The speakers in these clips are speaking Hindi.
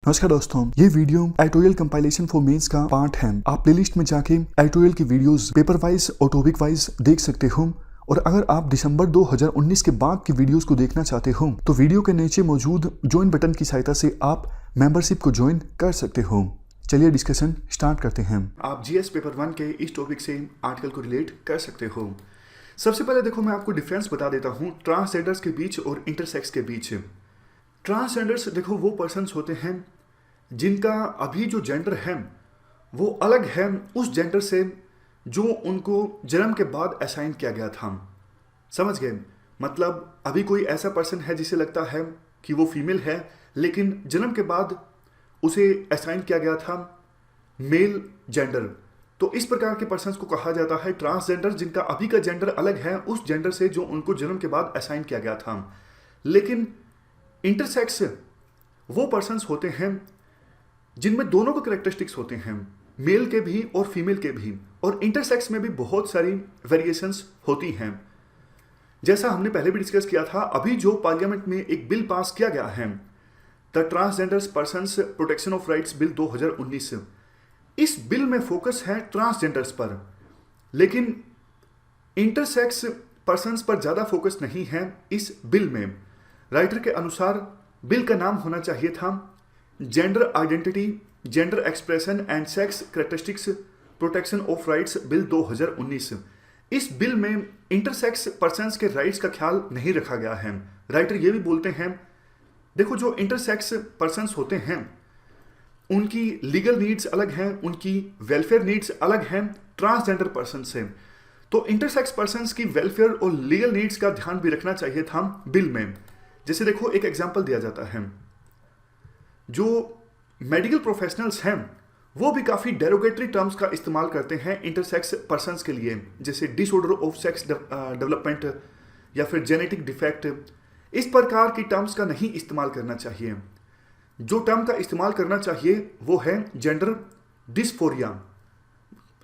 नमस्कार दोस्तों, ये video editorial compilation for mains का पार्ट है। आप प्लेलिस्ट में जाके एडिटोरियल की वीडियोस पेपर वाइज और टॉपिक वाइज देख सकते हो। और अगर आप दिसंबर 2019 के बाद की वीडियोस को देखना चाहते हो तो वीडियो के नीचे मौजूद ज्वाइन बटन की सहायता से आप मेंबरशिप को ज्वाइन कर सकते हो। चलिए डिस्कशन स्टार्ट करते हैं। आप जीएस पेपर 1 के इस टॉपिक से आर्टिकल को रिलेट कर सकते हो। सबसे पहले देखो, मैं आपको डिफरेंस बता देता हूँ ट्रांसजेंडर्स के बीच और इंटरसेक्स के बीच। ट्रांसजेंडर्स देखो वो पर्सन्स होते हैं जिनका अभी जो जेंडर है वो अलग है उस जेंडर से जो उनको जन्म के बाद असाइन किया गया था। समझ गए? मतलब अभी कोई ऐसा पर्सन है जिसे लगता है कि वो फीमेल है, लेकिन जन्म के बाद उसे असाइन किया गया था मेल जेंडर। तो इस प्रकार के पर्सन्स को कहा जाता है ट्रांसजेंडर, जिनका अभी का जेंडर अलग है उस जेंडर से जो उनको जन्म के बाद असाइन किया गया था। लेकिन इंटरसेक्स वो पर्सन्स होते हैं जिनमें दोनों के करेक्टरिस्टिक्स होते हैं, मेल के भी और फीमेल के भी। और इंटरसेक्स में भी बहुत सारी वेरिएशंस होती हैं। जैसा हमने पहले भी डिस्कस किया था, अभी जो पार्लियामेंट में एक बिल पास किया गया है, the transgenders persons protection of rights bill 2019, इस बिल में फोकस है ट्रांसजेंडर्स पर, लेकिन इंटरसेक्स पर्सन्स पर ज़्यादा फोकस नहीं है इस बिल में। राइटर के अनुसार बिल का नाम होना चाहिए था gender identity, gender expression and sex characteristics protection of rights bill 2019। इस बिल में इंटरसेक्स पर्सन्स के राइट्स का ख्याल नहीं रखा गया है। राइटर ये भी बोलते हैं, देखो जो इंटरसेक्स पर्सन्स होते हैं उनकी लीगल नीड्स अलग हैं, उनकी वेलफेयर नीड्स अलग हैं ट्रांसजेंडर पर्सन से। तो इंटरसेक्स पर्सन्स की वेलफेयर और लीगल नीड्स का ध्यान भी रखना चाहिए था बिल में। जैसे देखो एक एग्जाम्पल दिया जाता है, जो मेडिकल प्रोफेशनल्स हैं वो भी काफ़ी डेरोगेटरी टर्म्स का इस्तेमाल करते हैं इंटरसेक्स पर्सन्स के लिए, जैसे डिसऑर्डर ऑफ सेक्स डेवलपमेंट या फिर जेनेटिक डिफेक्ट। इस प्रकार की टर्म्स का नहीं इस्तेमाल करना चाहिए। जो टर्म का इस्तेमाल करना चाहिए वो है जेंडर डिस्फोरिया।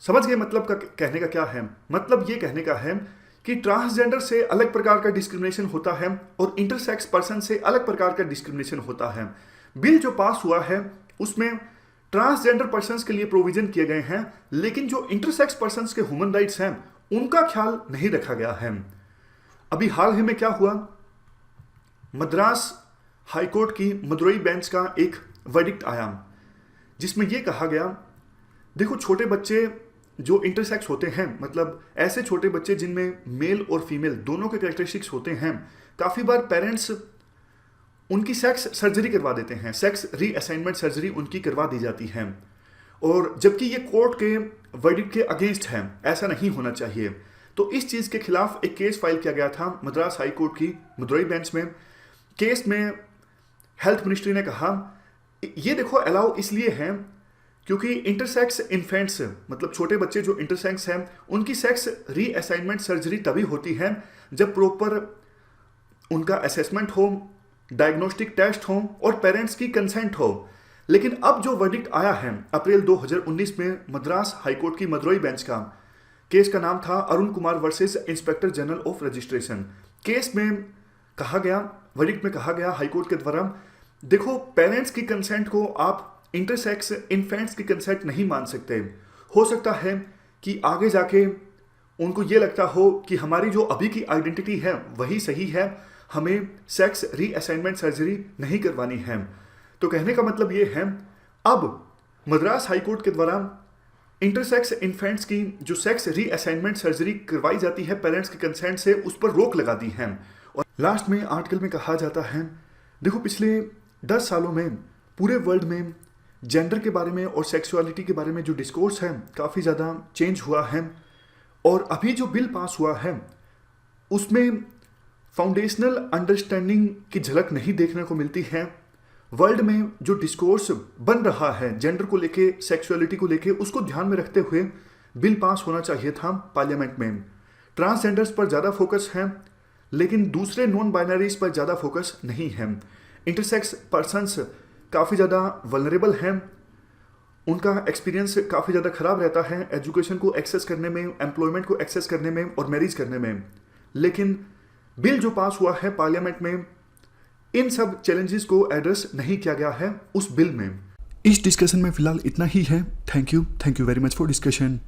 समझ गए मतलब का कहने का क्या है? मतलब ये कहने का है कि ट्रांसजेंडर से अलग प्रकार का डिस्क्रिमिनेशन होता है और इंटरसेक्स पर्सन से अलग प्रकार का डिस्क्रिमिनेशन होता है। बिल जो पास हुआ है उसमें ट्रांसजेंडर पर्सन्स के लिए प्रोविजन किए गए हैं, लेकिन जो इंटरसेक्स पर्सन्स के ह्यूमन राइट्स हैं उनका ख्याल नहीं रखा गया है। अभी हाल ही में क्या हुआ, मद्रास हाईकोर्ट की मदुरई बेंच का एक वर्डिक्ट आया जिसमें यह कहा गया, देखो छोटे बच्चे जो इंटरसेक्स होते हैं, मतलब ऐसे छोटे बच्चे जिनमें मेल और फीमेल दोनों के कैरेक्टरिस्टिक्स होते हैं, काफ़ी बार पेरेंट्स उनकी सेक्स सर्जरी करवा देते हैं, सेक्स रीअसाइनमेंट सर्जरी उनकी करवा दी जाती है। और जबकि ये कोर्ट के वर्डिक्ट के अगेंस्ट है, ऐसा नहीं होना चाहिए। तो इस चीज़ के खिलाफ एक केस फाइल किया गया था मद्रास हाई कोर्ट की मदुरई बेंच में। केस में हेल्थ मिनिस्ट्री ने कहा ये देखो अलाउ इसलिए है क्योंकि इंटरसेक्स इन्फेंट्स, मतलब छोटे बच्चे जो इंटरसेक्स हैं, उनकी सेक्स रीअसाइनमेंट सर्जरी तभी होती है जब प्रॉपर उनका असेसमेंट हो, डायग्नोस्टिक टेस्ट हो और पेरेंट्स की कंसेंट हो। लेकिन अब जो वर्डिक्ट आया है अप्रैल 2019 में मद्रास हाईकोर्ट की मदुरई बेंच का, केस का नाम था Arun Kumar versus inspector general of registration. Case में कहा गया, वर्डिक्ट में कहा गया हाईकोर्ट के द्वारा, देखो पेरेंट्स की कंसेंट को आप इंटरसेक्स इन्फेंट्स की कंसेंट नहीं मान सकते। हो सकता है कि आगे जाके उनको ये लगता हो कि हमारी जो अभी की आइडेंटिटी है वही सही है, हमें सेक्स रीअसाइनमेंट सर्जरी नहीं करवानी है। तो कहने का मतलब ये है, अब मद्रास हाईकोर्ट के द्वारा इंटरसेक्स इन्फेंट्स की जो सेक्स रीअसाइनमेंट सर्जरी करवाई जाती है पेरेंट्स के कंसेंट से, उस पर रोक लगा दी है। और लास्ट में आर्टिकल में कहा जाता है, देखो पिछले 10 सालों में पूरे वर्ल्ड में जेंडर के बारे में और सेक्सुअलिटी के बारे में जो डिस्कोर्स है काफ़ी ज़्यादा चेंज हुआ है। और अभी जो बिल पास हुआ है उसमें फाउंडेशनल अंडरस्टैंडिंग की झलक नहीं देखने को मिलती है। वर्ल्ड में जो डिस्कोर्स बन रहा है जेंडर को लेके, सेक्सुअलिटी को लेके, उसको ध्यान में रखते हुए बिल पास होना चाहिए था पार्लियामेंट में। ट्रांसजेंडर्स पर ज़्यादा फोकस है लेकिन दूसरे नॉन बाइनरीज पर ज़्यादा फोकस नहीं है। इंटरसेक्स पर्सन्स काफ़ी ज़्यादा वल्नरेबल हैं, उनका एक्सपीरियंस काफ़ी ज़्यादा ख़राब रहता है एजुकेशन को एक्सेस करने में, एम्प्लॉयमेंट को एक्सेस करने में और मैरिज करने में। लेकिन बिल जो पास हुआ है पार्लियामेंट में, इन सब चैलेंजेस को एड्रेस नहीं किया गया है उस बिल में। इस डिस्कशन में फिलहाल इतना ही है। Thank you very much for discussion.